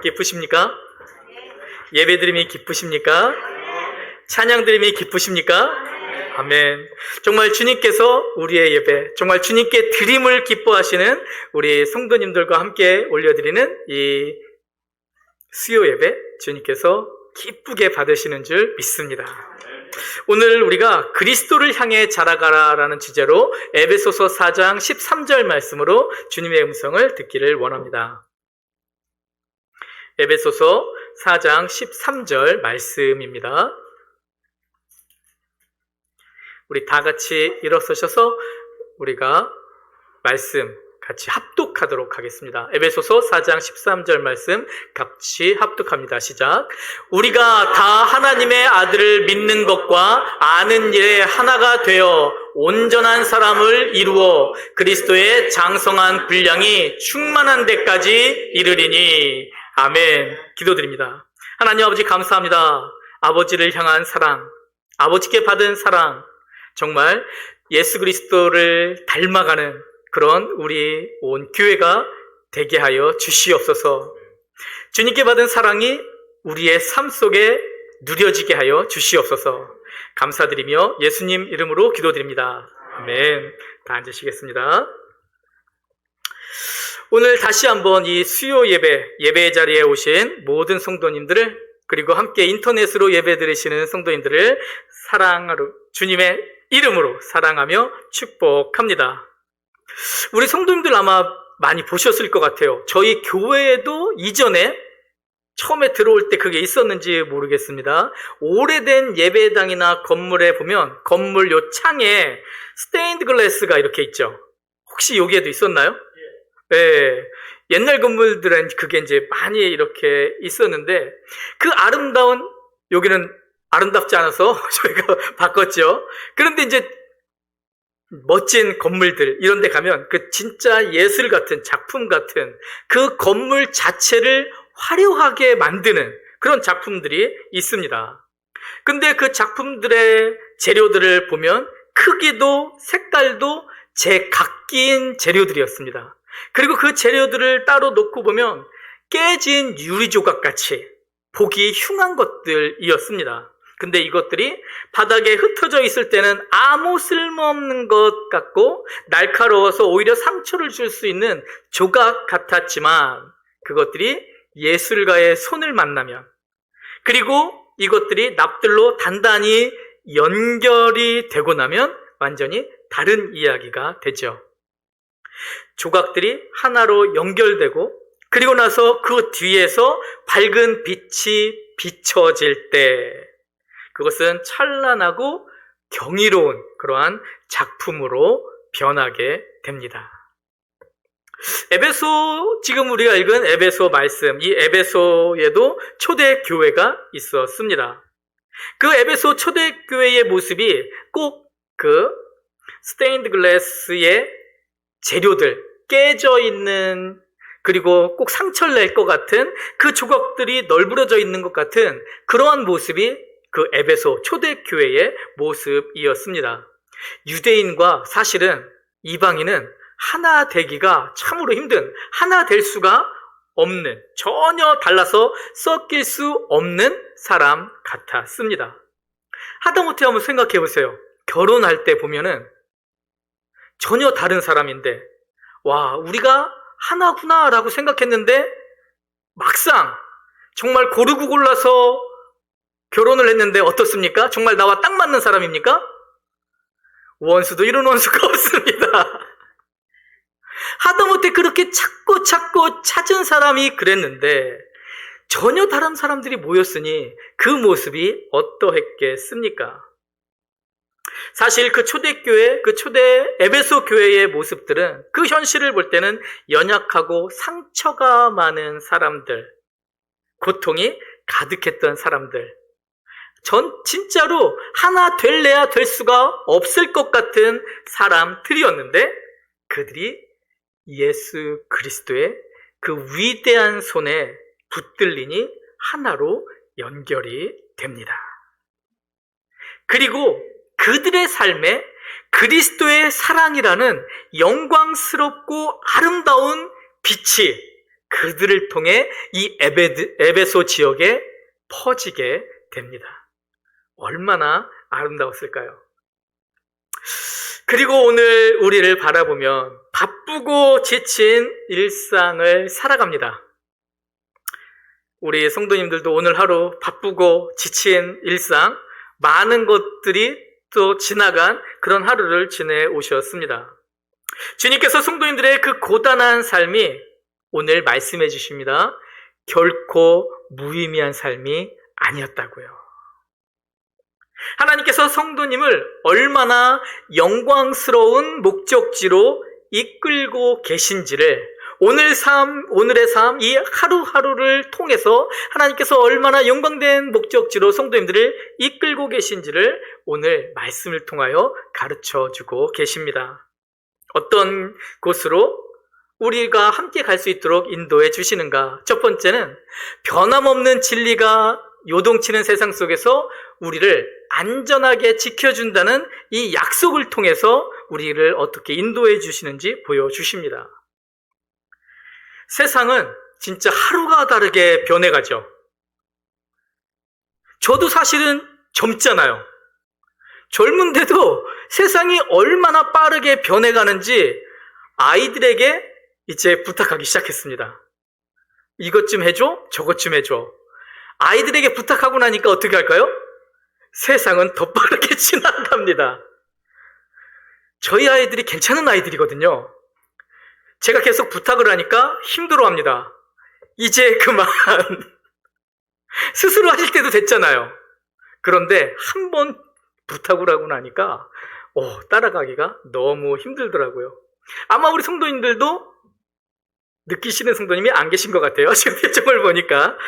기쁘십니까? 예배드림이 기쁘십니까? 찬양드림이 기쁘십니까? 아멘. 정말 주님께서 우리의 예배, 정말 주님께 드림을 기뻐하시는 우리 성도님들과 함께 올려드리는 이 수요 예배, 주님께서 기쁘게 받으시는 줄 믿습니다. 오늘 우리가 그리스도를 향해 자라가라라는 주제로 에베소서 4장 13절 말씀으로 주님의 음성을 듣기를 원합니다. 에베소서 4장 13절 말씀입니다. 우리 다 같이 일어서셔서 우리가 말씀 같이 합독하도록 하겠습니다. 에베소서 4장 13절 말씀 같이 합독합니다. 시작. 우리가 다 하나님의 아들을 믿는 것과 아는 일에 하나가 되어 온전한 사람을 이루어 그리스도의 장성한 분량이 충만한 데까지 이르리니. 아멘. 기도드립니다. 하나님 아버지 감사합니다. 아버지를 향한 사랑, 아버지께 받은 사랑, 정말 예수 그리스도를 닮아가는 그런 우리 온 교회가 되게 하여 주시옵소서. 주님께 받은 사랑이 우리의 삶 속에 누려지게 하여 주시옵소서. 감사드리며 예수님 이름으로 기도드립니다. 아멘. 다 앉으시겠습니다. 오늘 다시 한번 이 수요 예배 자리에 오신 모든 성도님들을, 그리고 함께 인터넷으로 예배 드리시는 성도님들을 사랑하러 주님의 이름으로 사랑하며 축복합니다. 우리 성도님들 아마 많이 보셨을 것 같아요. 저희 교회에도 이전에 처음에 들어올 때 그게 있었는지 모르겠습니다. 오래된 예배당이나 건물에 보면 건물 요 창에 스테인드 글래스가 이렇게 있죠. 혹시 여기에도 있었나요? 네. 옛날 건물들은 그게 이제 많이 이렇게 있었는데 그 아름다운, 여기는 아름답지 않아서 저희가 바꿨죠. 그런데 이제 멋진 건물들 이런 데 가면 그 진짜 예술 같은, 작품 같은 그 건물 자체를 화려하게 만드는 그런 작품들이 있습니다. 근데 그 작품들의 재료들을 보면 크기도 색깔도 제각기인 재료들이었습니다. 그리고 그 재료들을 따로 놓고 보면 깨진 유리조각 같이 보기 흉한 것들이었습니다. 근데 이것들이 바닥에 흩어져 있을 때는 아무 쓸모없는 것 같고 날카로워서 오히려 상처를 줄 수 있는 조각 같았지만 그것들이 예술가의 손을 만나면, 그리고 이것들이 납들로 단단히 연결이 되고 나면 완전히 다른 이야기가 되죠. 조각들이 하나로 연결되고 그리고 나서 그 뒤에서 밝은 빛이 비춰질 때 그것은 찬란하고 경이로운 그러한 작품으로 변하게 됩니다. 에베소, 지금 우리가 읽은 에베소 말씀, 이 에베소에도 초대교회가 있었습니다. 그 에베소 초대교회의 모습이 꼭 그 스테인드 글래스의 재료들, 깨져 있는, 그리고 꼭 상처를 낼 것 같은 그 조각들이 널브러져 있는 것 같은 그러한 모습이 그 에베소 초대교회의 모습이었습니다. 유대인과 사실은 이방인은 하나 되기가 참으로 힘든, 하나 될 수가 없는, 전혀 달라서 섞일 수 없는 사람 같았습니다. 하다못해 한번 생각해 보세요. 결혼할 때 보면은 전혀 다른 사람인데, 와, 우리가 하나구나 라고 생각했는데 막상 정말 고르고 골라서 결혼을 했는데 어떻습니까? 정말 나와 딱 맞는 사람입니까? 원수도 이런 원수가 없습니다. 하다못해 그렇게 찾고 찾은 사람이 그랬는데 전혀 다른 사람들이 모였으니 그 모습이 어떠했겠습니까? 사실 그 초대교회, 그 초대 에베소 교회의 모습들은 그 현실을 볼 때는 연약하고 상처가 많은 사람들, 고통이 가득했던 사람들, 진짜로 하나 될래야 될 수가 없을 것 같은 사람들이었는데 그들이 예수 그리스도의 그 위대한 손에 붙들리니 하나로 연결이 됩니다. 그리고 그들의 삶에 그리스도의 사랑이라는 영광스럽고 아름다운 빛이 그들을 통해 이 에베소 지역에 퍼지게 됩니다. 얼마나 아름다웠을까요? 그리고 오늘 우리를 바라보면 바쁘고 지친 일상을 살아갑니다. 우리 성도님들도 오늘 하루 바쁘고 지친 일상, 많은 것들이 또 지나간 그런 하루를 지내오셨습니다. 주님께서 성도님들의 그 고단한 삶이 오늘 말씀해 주십니다. 결코 무의미한 삶이 아니었다고요. 하나님께서 성도님을 얼마나 영광스러운 목적지로 이끌고 계신지를 오늘의 삶, 이 하루하루를 통해서 하나님께서 얼마나 영광된 목적지로 성도님들을 이끌고 계신지를 오늘 말씀을 통하여 가르쳐 주고 계십니다. 어떤 곳으로 우리가 함께 갈 수 있도록 인도해 주시는가? 첫 번째는 변함없는 진리가 요동치는 세상 속에서 우리를 안전하게 지켜준다는 이 약속을 통해서 우리를 어떻게 인도해 주시는지 보여주십니다. 세상은 진짜 하루가 다르게 변해가죠. 저도 사실은 젊잖아요. 젊은데도 세상이 얼마나 빠르게 변해가는지 아이들에게 이제 부탁하기 시작했습니다. 이것 좀 해줘, 저것 좀 해줘. 아이들에게 부탁하고 나니까 어떻게 할까요? 세상은 더 빠르게 지나갑니다. 저희 아이들이 괜찮은 아이들이거든요. 제가 계속 부탁을 하니까 힘들어합니다. 이제 그만. 스스로 하실 때도 됐잖아요. 그런데 한 번 부탁을 하고 나니까 따라가기가 너무 힘들더라고요. 아마 우리 성도님들도 느끼시는 성도님이 안 계신 것 같아요. 지금 표정을 보니까.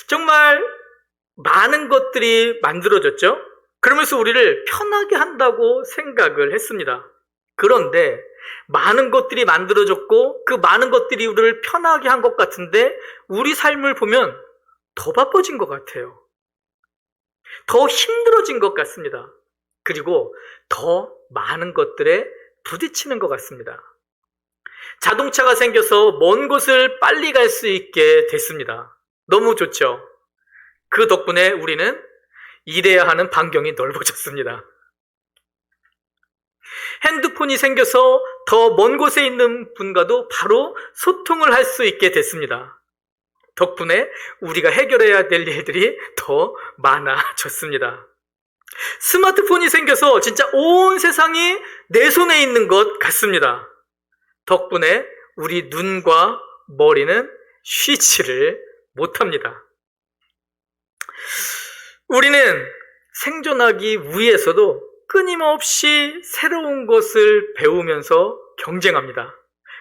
정말 많은 것들이 만들어졌죠. 그러면서 우리를 편하게 한다고 생각을 했습니다. 그런데 많은 것들이 만들어졌고 그 많은 것들이 우리를 편하게 한 것 같은데 우리 삶을 보면 더 바빠진 것 같아요. 더 힘들어진 것 같습니다. 그리고 더 많은 것들에 부딪히는 것 같습니다. 자동차가 생겨서 먼 곳을 빨리 갈 수 있게 됐습니다. 너무 좋죠. 그 덕분에 우리는 일해야 하는 반경이 넓어졌습니다. 핸드폰이 생겨서 더 먼 곳에 있는 분과도 바로 소통을 할 수 있게 됐습니다. 덕분에 우리가 해결해야 될 일들이 더 많아졌습니다. 스마트폰이 생겨서 진짜 온 세상이 내 손에 있는 것 같습니다. 덕분에 우리 눈과 머리는 쉬지를 못합니다. 우리는 생존하기 위해서도 끊임없이 새로운 것을 배우면서 경쟁합니다.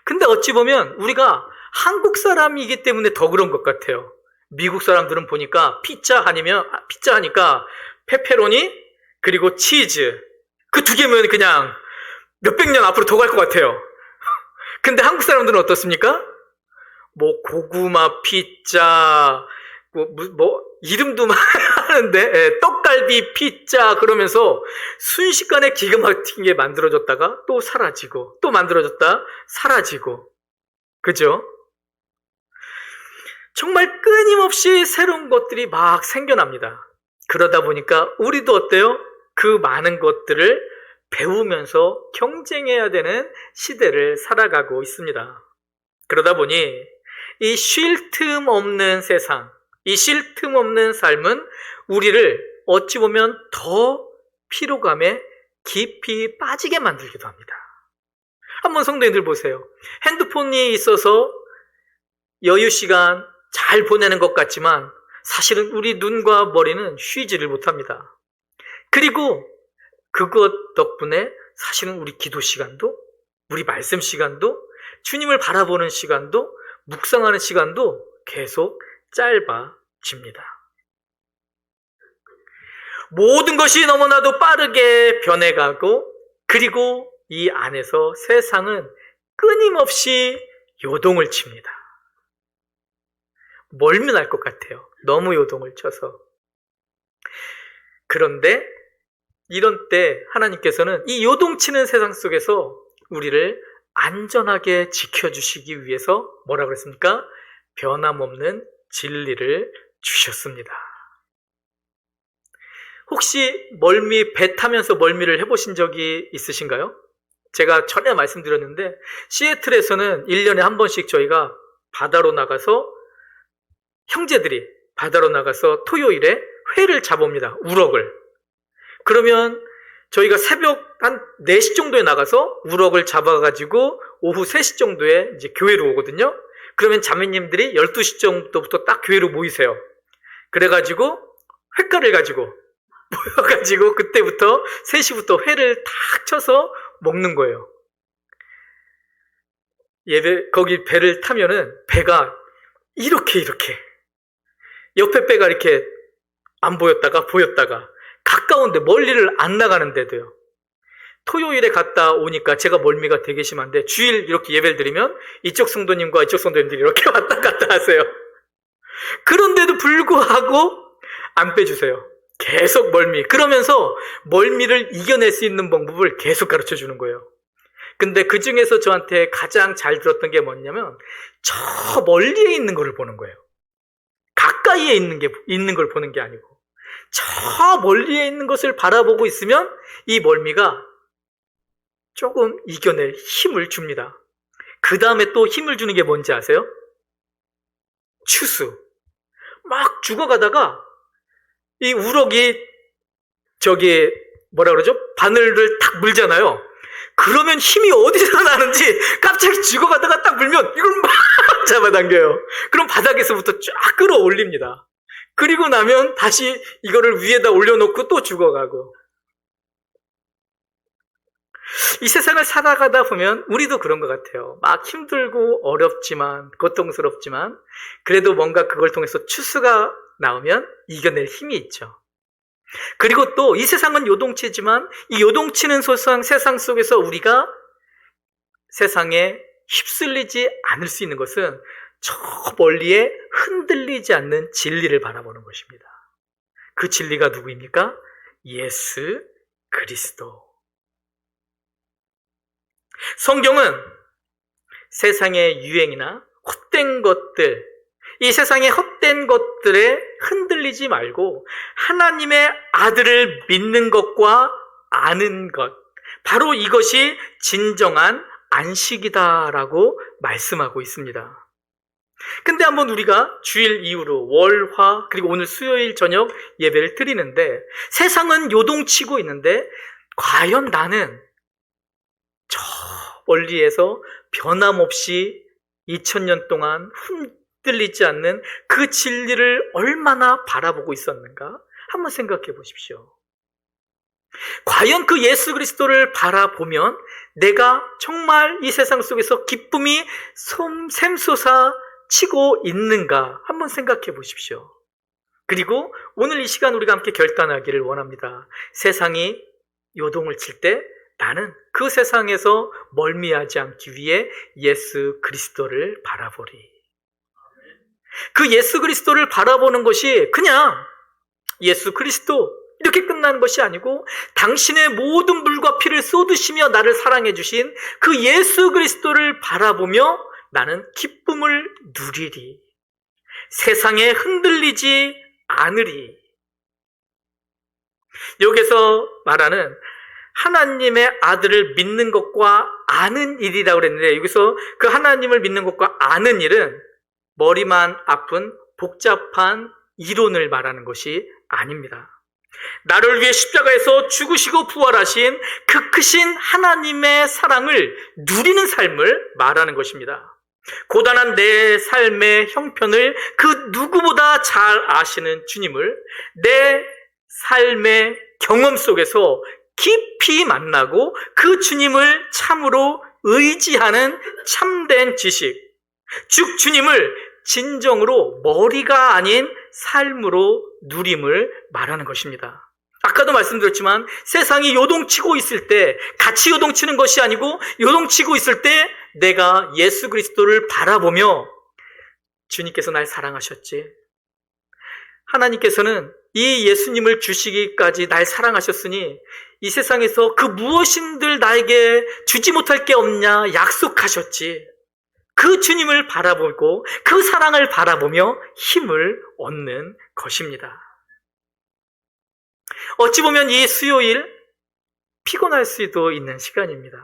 근데 어찌 보면 우리가 한국 사람이기 때문에 더 그런 것 같아요. 미국 사람들은 보니까 피자 하니까 페페로니 그리고 치즈 그 두 개면 그냥 몇백 년 앞으로 더 갈 것 같아요. 근데 한국 사람들은 어떻습니까? 고구마 피자 이름도 많은데 떡갈비 피자 그러면서 순식간에 기가 막힌 게 만들어졌다가 또 사라지고 또 만들어졌다 사라지고 그죠? 정말 끊임없이 새로운 것들이 막 생겨납니다. 그러다 보니까 우리도 어때요? 그 많은 것들을 배우면서 경쟁해야 되는 시대를 살아가고 있습니다. 그러다 보니 이 쉴 틈 없는 세상, 이 쉴 틈 없는 삶은 우리를 어찌 보면 더 피로감에 깊이 빠지게 만들기도 합니다. 한번 성도님들 보세요. 핸드폰이 있어서 여유 시간 잘 보내는 것 같지만 사실은 우리 눈과 머리는 쉬지를 못합니다. 그리고 그것 덕분에 사실은 우리 기도 시간도, 우리 말씀 시간도, 주님을 바라보는 시간도, 묵상하는 시간도 계속 짧아집니다. 모든 것이 너무나도 빠르게 변해가고 그리고 이 안에서 세상은 끊임없이 요동을 칩니다. 멀면 알 것 같아요. 너무 요동을 쳐서. 그런데 이런 때 하나님께서는 이 요동치는 세상 속에서 우리를 안전하게 지켜주시기 위해서 뭐라 그랬습니까? 변함없는 진리를 주셨습니다. 혹시 배 타면서 멀미를 해보신 적이 있으신가요? 제가 전에 말씀드렸는데 시애틀에서는 1년에 한 번씩 저희가 바다로 나가서 형제들이 바다로 나가서 토요일에 회를 잡아옵니다. 우럭을. 그러면 저희가 새벽 한 4시 정도에 나가서 우럭을 잡아가지고 오후 3시 정도에 이제 교회로 오거든요. 그러면 자매님들이 12시 정도부터 딱 교회로 모이세요. 그래가지고 횟가를 가지고 모여가지고 그때부터 3시부터 회를 탁 쳐서 먹는 거예요. 거기 배를 타면은 배가 이렇게 옆에 배가 이렇게 안 보였다가 가까운데 멀리를 안 나가는데도요. 토요일에 갔다 오니까 제가 멀미가 되게 심한데 주일 이렇게 예배를 드리면 이쪽 성도님과 이쪽 성도님들이 이렇게 왔다 갔다 하세요. 그런데도 불구하고 안 빼주세요. 계속 멀미. 그러면서 멀미를 이겨낼 수 있는 방법을 계속 가르쳐 주는 거예요. 근데 그 중에서 저한테 가장 잘 들었던 게 뭐냐면 저 멀리에 있는 거를 보는 거예요. 가까이에 있는 걸 보는 게 아니고 저 멀리에 있는 것을 바라보고 있으면 이 멀미가 조금 이겨낼 힘을 줍니다. 그 다음에 또 힘을 주는 게 뭔지 아세요? 추수. 막 죽어가다가 이 우럭이 바늘을 탁 물잖아요. 그러면 힘이 어디서 나는지 갑자기 죽어가다가 딱 물면 이걸 막 잡아당겨요. 그럼 바닥에서부터 쫙 끌어올립니다. 그리고 나면 다시 이거를 위에다 올려놓고 또 죽어가고. 이 세상을 살아가다 보면 우리도 그런 것 같아요. 막 힘들고 어렵지만 고통스럽지만 그래도 뭔가 그걸 통해서 추수가 나오면 이겨낼 힘이 있죠. 그리고 또 이 세상은 요동치지만 이 요동치는 세상 속에서 우리가 세상에 휩쓸리지 않을 수 있는 것은 저 멀리에 흔들리지 않는 진리를 바라보는 것입니다. 그 진리가 누구입니까? 예수 그리스도. 성경은 세상의 유행이나 헛된 것들, 이 세상의 헛된 것들에 흔들리지 말고 하나님의 아들을 믿는 것과 아는 것, 바로 이것이 진정한 안식이다라고 말씀하고 있습니다. 근데 한번 우리가 주일 이후로 월, 화, 그리고 오늘 수요일 저녁 예배를 드리는데 세상은 요동치고 있는데 과연 나는 저 멀리에서 변함없이 2000년 동안 흔들리지 않는 그 진리를 얼마나 바라보고 있었는가? 한번 생각해 보십시오. 과연 그 예수 그리스도를 바라보면 내가 정말 이 세상 속에서 기쁨이 샘솟아 치고 있는가? 한번 생각해 보십시오. 그리고 오늘 이 시간 우리가 함께 결단하기를 원합니다. 세상이 요동을 칠 때 나는 그 세상에서 멀미하지 않기 위해 예수 그리스도를 바라보리. 그 예수 그리스도를 바라보는 것이 그냥 예수 그리스도 이렇게 끝나는 것이 아니고 당신의 모든 물과 피를 쏟으시며 나를 사랑해 주신 그 예수 그리스도를 바라보며 나는 기쁨을 누리리. 세상에 흔들리지 않으리. 여기서 말하는 하나님의 아들을 믿는 것과 아는 일이라고 그랬는데 여기서 그 하나님을 믿는 것과 아는 일은 머리만 아픈 복잡한 이론을 말하는 것이 아닙니다. 나를 위해 십자가에서 죽으시고 부활하신 그 크신 하나님의 사랑을 누리는 삶을 말하는 것입니다. 고단한 내 삶의 형편을 그 누구보다 잘 아시는 주님을 내 삶의 경험 속에서 깊이 만나고 그 주님을 참으로 의지하는 참된 지식, 즉 주님을 진정으로 머리가 아닌 삶으로 누림을 말하는 것입니다. 아까도 말씀드렸지만 세상이 요동치고 있을 때 같이 요동치는 것이 아니고 요동치고 있을 때 내가 예수 그리스도를 바라보며 주님께서 날 사랑하셨지. 하나님께서는 이 예수님을 주시기까지 날 사랑하셨으니 이 세상에서 그 무엇인들 나에게 주지 못할 게 없냐 약속하셨지. 그 주님을 바라보고 그 사랑을 바라보며 힘을 얻는 것입니다. 어찌 보면 이 수요일 피곤할 수도 있는 시간입니다.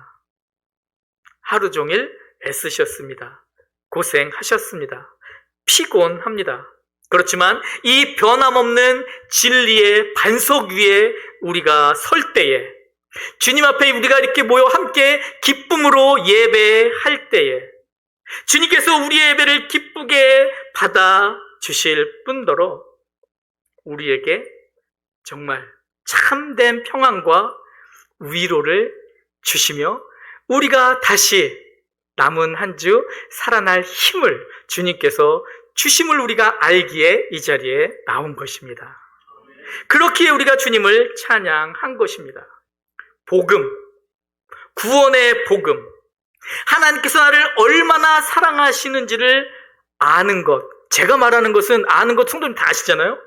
하루 종일 애쓰셨습니다. 고생하셨습니다. 피곤합니다. 그렇지만 이 변함없는 진리의 반석 위에 우리가 설 때에, 주님 앞에 우리가 이렇게 모여 함께 기쁨으로 예배할 때에 주님께서 우리의 예배를 기쁘게 받아주실 뿐더러 우리에게 정말 참된 평안과 위로를 주시며 우리가 다시 남은 한 주 살아날 힘을 주님께서 주심을 우리가 알기에 이 자리에 나온 것입니다. 그렇기에 우리가 주님을 찬양한 것입니다. 복음, 구원의 복음, 하나님께서 나를 얼마나 사랑하시는지를 아는 것, 제가 말하는 것은 아는 것 성도님 다 아시잖아요.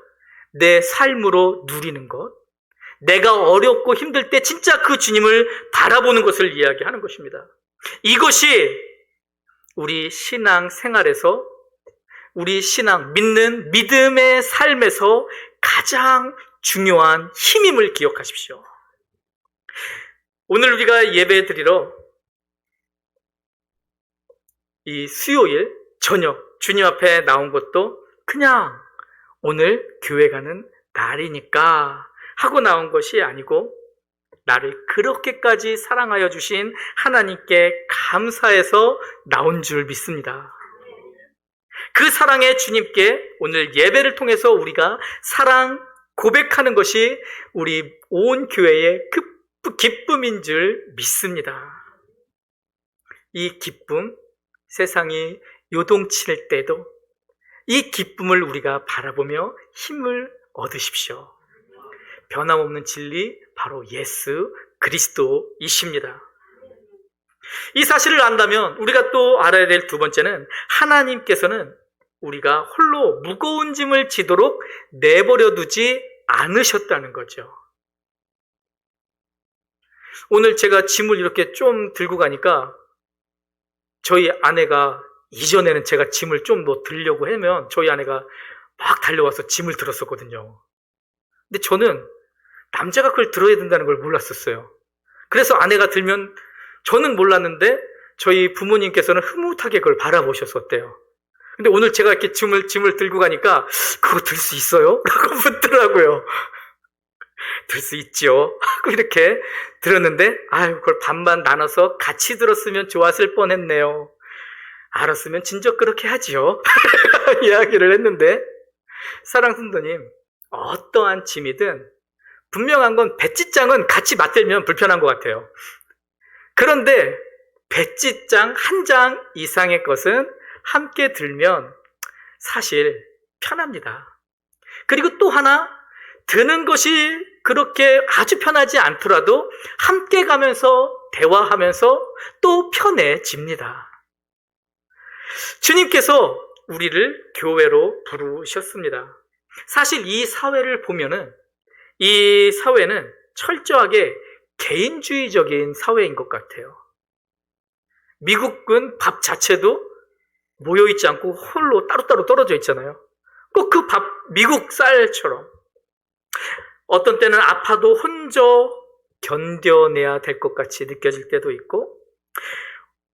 내 삶으로 누리는 것, 내가 어렵고 힘들 때 진짜 그 주님을 바라보는 것을 이야기하는 것입니다. 이것이 우리 신앙 생활에서, 우리 신앙, 믿는 믿음의 삶에서 가장 중요한 힘임을 기억하십시오. 오늘 우리가 예배 드리러 이 수요일 저녁 주님 앞에 나온 것도 그냥 오늘 교회 가는 날이니까 하고 나온 것이 아니고 나를 그렇게까지 사랑하여 주신 하나님께 감사해서 나온 줄 믿습니다. 그 사랑의 주님께 오늘 예배를 통해서 우리가 사랑 고백하는 것이 우리 온 교회의 기쁨인 줄 믿습니다. 이 기쁨, 세상이 요동칠 때도 이 기쁨을 우리가 바라보며 힘을 얻으십시오. 변함없는 진리, 바로 예수 그리스도이십니다. 이 사실을 안다면 우리가 또 알아야 될 두 번째는 하나님께서는 우리가 홀로 무거운 짐을 지도록 내버려 두지 않으셨다는 거죠. 오늘 제가 짐을 이렇게 좀 들고 가니까 저희 아내가, 이전에는 제가 짐을 좀 더 들려고 하면 저희 아내가 막 달려와서 짐을 들었었거든요. 근데 저는 남자가 그걸 들어야 된다는 걸 몰랐었어요. 그래서 아내가 들면 저는 몰랐는데 저희 부모님께서는 흐뭇하게 그걸 바라보셨었대요. 근데 오늘 제가 이렇게 짐을 들고 가니까 그거 들 수 있어요? 라고 묻더라고요. 들 수 있죠. 하고 이렇게 들었는데 그걸 반반 나눠서 같이 들었으면 좋았을 뻔했네요. 알았으면 진작 그렇게 하지요. 이야기를 했는데 사랑 성도님, 어떠한 짐이든 분명한 건 배짓장은 같이 맞들면 불편한 것 같아요. 그런데 배짓장 한 장 이상의 것은 함께 들면 사실 편합니다. 그리고 또 하나, 드는 것이 그렇게 아주 편하지 않더라도 함께 가면서 대화하면서 또 편해집니다. 주님께서 우리를 교회로 부르셨습니다. 사실 이 사회를 보면은 이 사회는 철저하게 개인주의적인 사회인 것 같아요. 미국은 밥 자체도 모여있지 않고 홀로 따로따로 떨어져 있잖아요. 꼭 그 밥, 미국 쌀처럼. 어떤 때는 아파도 혼자 견뎌내야 될 것 같이 느껴질 때도 있고,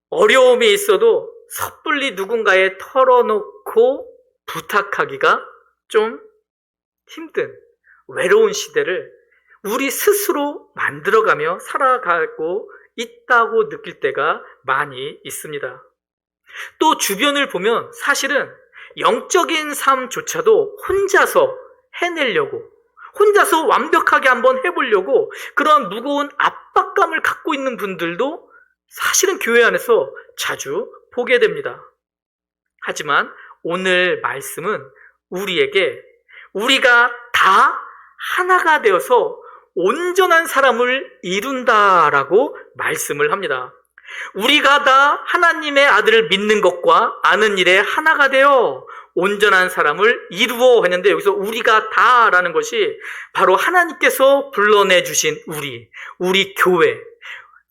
어려움이 있어도 섣불리 누군가에 털어놓고 부탁하기가 좀 힘든 외로운 시대를 우리 스스로 만들어가며 살아가고 있다고 느낄 때가 많이 있습니다. 또 주변을 보면 사실은 영적인 삶조차도 혼자서 해내려고, 혼자서 완벽하게 한번 해보려고 그런 무거운 압박감을 갖고 있는 분들도 사실은 교회 안에서 자주 보게 됩니다. 하지만 오늘 말씀은 우리에게 우리가 다 하나가 되어서 온전한 사람을 이룬다라고 말씀을 합니다. 우리가 다 하나님의 아들을 믿는 것과 아는 일에 하나가 되어 온전한 사람을 이루어 했는데 여기서 우리가 다라는 것이 바로 하나님께서 불러내 주신 우리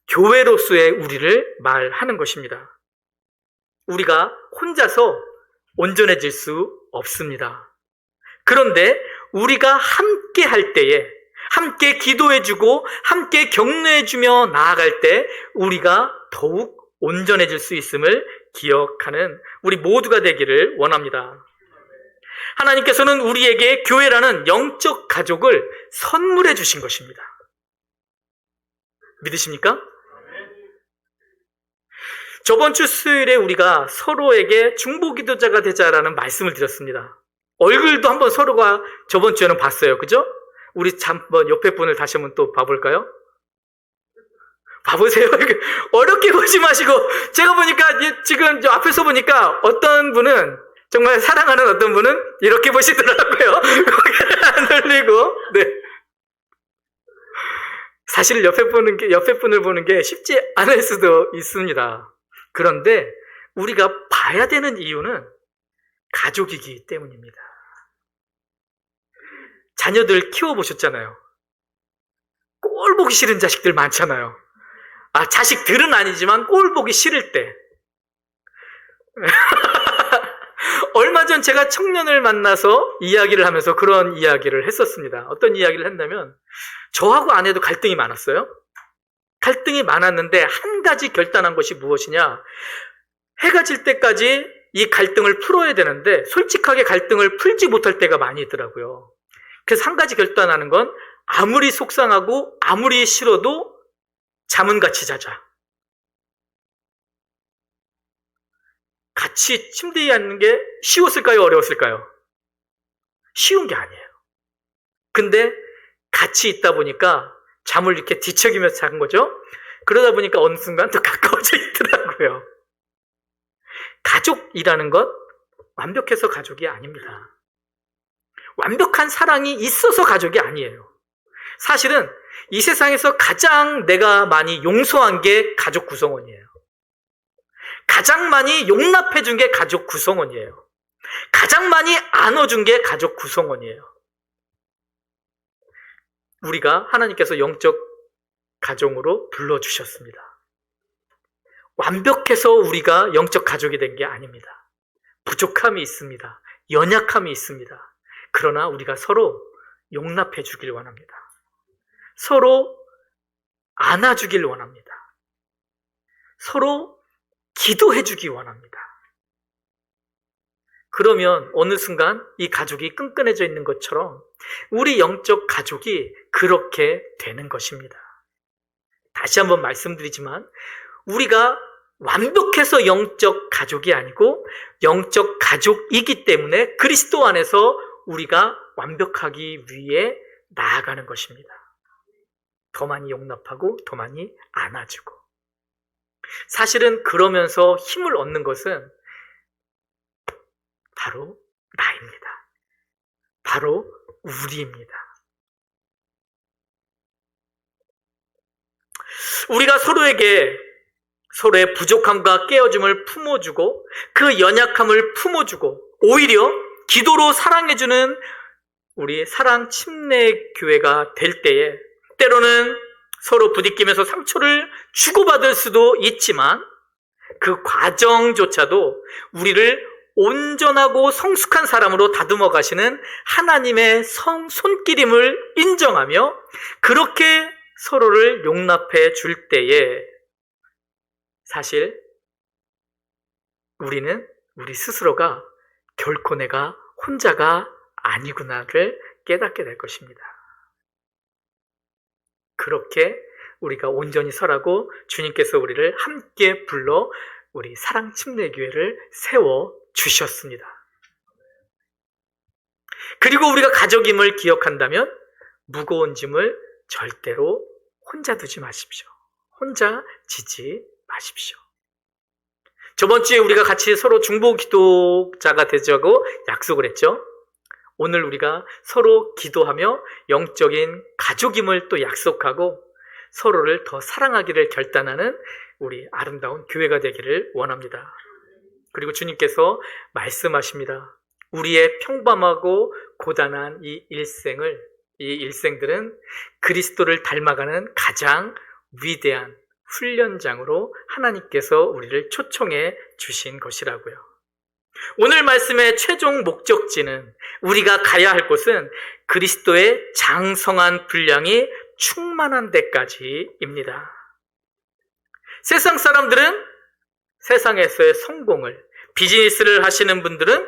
교회로서의 우리를 말하는 것입니다. 우리가 혼자서 온전해질 수 없습니다. 그런데 우리가 함께 할 때에, 함께 기도해주고 함께 격려해주며 나아갈 때 우리가 더욱 온전해질 수 있음을 기억하는 우리 모두가 되기를 원합니다. 하나님께서는 우리에게 교회라는 영적 가족을 선물해 주신 것입니다. 믿으십니까? 저번 주 수요일에 우리가 서로에게 중보기도자가 되자라는 말씀을 드렸습니다. 얼굴도 한번 서로가 저번 주에는 봤어요. 그죠? 우리 한번 옆에 분을 다시 한번 또 봐볼까요? 봐보세요. 어렵게 보지 마시고, 제가 보니까 지금 저 앞에서 보니까 어떤 분은 정말 사랑하는 어떤 분은 이렇게 보시더라고요. 고개를 안 돌리고. 네. 사실 옆에 분을 보는 게 쉽지 않을 수도 있습니다. 그런데 우리가 봐야 되는 이유는 가족이기 때문입니다. 자녀들 키워보셨잖아요. 꼴 보기 싫은 자식들 많잖아요. 자식들은 아니지만 꼴 보기 싫을 때. 얼마 전 제가 청년을 만나서 이야기를 하면서 그런 이야기를 했었습니다. 어떤 이야기를 했냐면, 저하고 아내도 갈등이 많았어요. 갈등이 많았는데 한 가지 결단한 것이 무엇이냐? 해가 질 때까지 이 갈등을 풀어야 되는데 솔직하게 갈등을 풀지 못할 때가 많이 있더라고요. 그래서 한 가지 결단하는 건 아무리 속상하고 아무리 싫어도 잠은 같이 자자. 같이 침대에 앉는 게 쉬웠을까요? 어려웠을까요? 쉬운 게 아니에요. 근데 같이 있다 보니까 잠을 이렇게 뒤척이면서 자는 거죠. 그러다 보니까 어느 순간 더 가까워져 있더라고요. 가족이라는 것 완벽해서 가족이 아닙니다. 완벽한 사랑이 있어서 가족이 아니에요. 사실은 이 세상에서 가장 내가 많이 용서한 게 가족 구성원이에요. 가장 많이 용납해 준 게 가족 구성원이에요. 가장 많이 안아준 게 가족 구성원이에요. 우리가 하나님께서 영적 가족으로 불러주셨습니다. 완벽해서 우리가 영적 가족이 된 게 아닙니다. 부족함이 있습니다. 연약함이 있습니다. 그러나 우리가 서로 용납해 주길 원합니다. 서로 안아주길 원합니다. 서로 기도해 주기 원합니다. 그러면 어느 순간 이 가족이 끈끈해져 있는 것처럼 우리 영적 가족이 그렇게 되는 것입니다. 다시 한번 말씀드리지만 우리가 완벽해서 영적 가족이 아니고 영적 가족이기 때문에 그리스도 안에서 우리가 완벽하기 위해 나아가는 것입니다. 더 많이 용납하고 더 많이 안아주고. 사실은 그러면서 힘을 얻는 것은 바로 나입니다. 바로 우리입니다. 우리가 서로의 부족함과 깨어짐을 품어주고 그 연약함을 품어주고 오히려 기도로 사랑해주는 우리 사랑 침례 교회가 될 때에 때로는 서로 부딪히면서 상처를 주고받을 수도 있지만 그 과정조차도 우리를 온전하고 성숙한 사람으로 다듬어 가시는 하나님의 손길임을 인정하며 그렇게 서로를 용납해 줄 때에 사실 우리는 우리 스스로가 결코 내가 혼자가 아니구나를 깨닫게 될 것입니다. 그렇게 우리가 온전히 서라고 주님께서 우리를 함께 불러 우리 사랑 침례교회를 세워 주셨습니다. 그리고 우리가 가족임을 기억한다면 무거운 짐을 절대로 혼자 두지 마십시오. 혼자 지지 마십시오. 저번 주에 우리가 같이 서로 중보 기도자가 되자고 약속을 했죠. 오늘 우리가 서로 기도하며 영적인 가족임을 또 약속하고 서로를 더 사랑하기를 결단하는 우리 아름다운 교회가 되기를 원합니다. 그리고 주님께서 말씀하십니다. 우리의 평범하고 고단한 이 일생들은 그리스도를 닮아가는 가장 위대한 훈련장으로 하나님께서 우리를 초청해 주신 것이라고요. 오늘 말씀의 최종 목적지는, 우리가 가야 할 곳은 그리스도의 장성한 분량이 충만한 데까지입니다. 세상 사람들은 세상에서의 성공을, 비즈니스를 하시는 분들은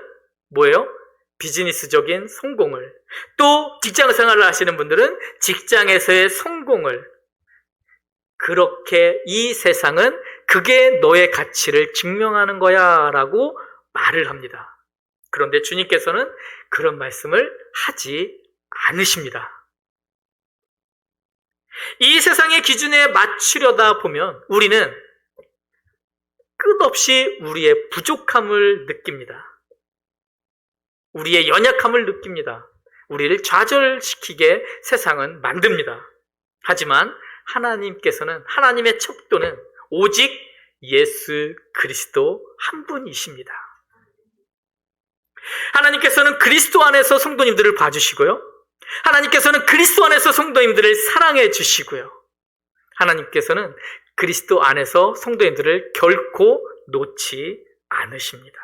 뭐예요? 비즈니스적인 성공을, 또 직장 생활을 하시는 분들은 직장에서의 성공을, 그렇게 이 세상은 그게 너의 가치를 증명하는 거야 라고 말을 합니다. 그런데 주님께서는 그런 말씀을 하지 않으십니다. 이 세상의 기준에 맞추려다 보면 우리는 끝없이 우리의 부족함을 느낍니다. 우리의 연약함을 느낍니다. 우리를 좌절시키게 세상은 만듭니다. 하지만 하나님께서는, 하나님의 척도는 오직 예수 그리스도 한 분이십니다. 하나님께서는 그리스도 안에서 성도님들을 봐주시고요. 하나님께서는 그리스도 안에서 성도님들을 사랑해 주시고요. 하나님께서는 그리스도 안에서 성도님들을 결코 놓지 않으십니다.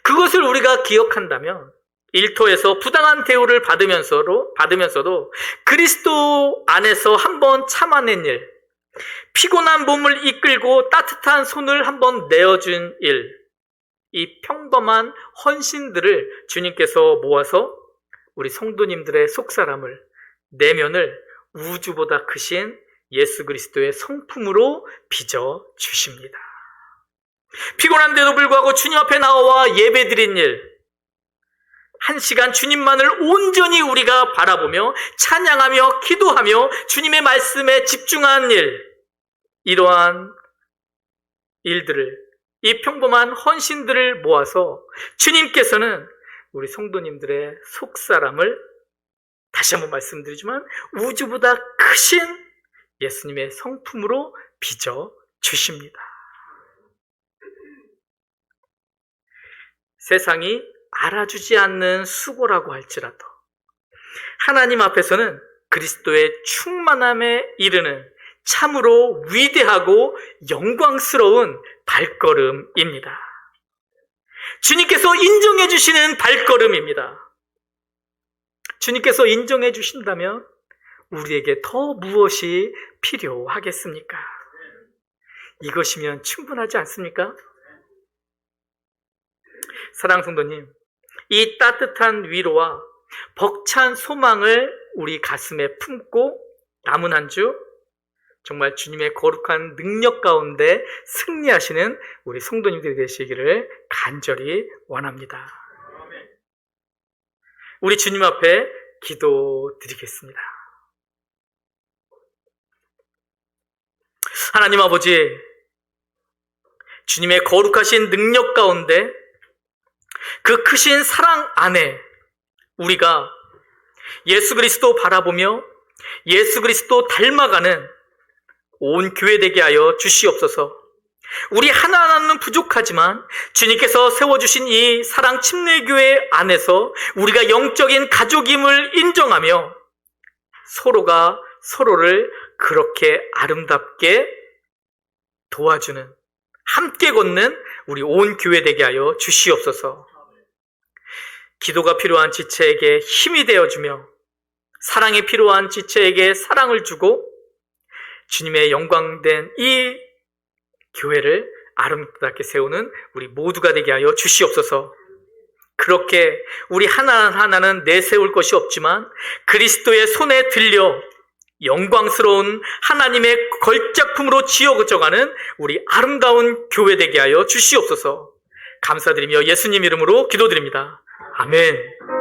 그것을 우리가 기억한다면 일터에서 부당한 대우를 받으면서도 그리스도 안에서 한번 참아낸 일, 피곤한 몸을 이끌고 따뜻한 손을 한번 내어준 일, 이 평범한 헌신들을 주님께서 모아서 우리 성도님들의 속사람을, 내면을 우주보다 크신 예수 그리스도의 성품으로 빚어주십니다. 피곤한데도 불구하고 주님 앞에 나와 예배드린 일, 1시간 주님만을 온전히 우리가 바라보며 찬양하며 기도하며 주님의 말씀에 집중한 일, 이러한 일들을, 이 평범한 헌신들을 모아서 주님께서는 우리 성도님들의 속사람을, 다시 한번 말씀드리지만 우주보다 크신 예수님의 성품으로 빚어주십니다. 세상이 알아주지 않는 수고라고 할지라도 하나님 앞에서는 그리스도의 충만함에 이르는 참으로 위대하고 영광스러운 발걸음입니다. 주님께서 인정해 주시는 발걸음입니다. 주님께서 인정해 주신다면 우리에게 더 무엇이 필요하겠습니까? 이것이면 충분하지 않습니까? 사랑하는 성도님, 이 따뜻한 위로와 벅찬 소망을 우리 가슴에 품고 남은 한 주 정말 주님의 거룩한 능력 가운데 승리하시는 우리 성도님들이 되시기를 간절히 원합니다. 우리 주님 앞에 기도드리겠습니다. 하나님 아버지, 주님의 거룩하신 능력 가운데 그 크신 사랑 안에 우리가 예수 그리스도 바라보며 예수 그리스도 닮아가는 온 교회 되게 하여 주시옵소서. 우리 하나하나는 부족하지만 주님께서 세워주신 이 사랑 침례교회 안에서 우리가 영적인 가족임을 인정하며 서로가 서로를 그렇게 아름답게 도와주는, 함께 걷는 우리 온 교회 되게 하여 주시옵소서. 기도가 필요한 지체에게 힘이 되어주며 사랑이 필요한 지체에게 사랑을 주고 주님의 영광된 이 교회를 아름답게 세우는 우리 모두가 되게 하여 주시옵소서. 그렇게 우리 하나하나는 내세울 것이 없지만 그리스도의 손에 들려 영광스러운 하나님의 걸작품으로 지어져가는 우리 아름다운 교회 되게 하여 주시옵소서. 감사드리며 예수님 이름으로 기도드립니다. 아멘.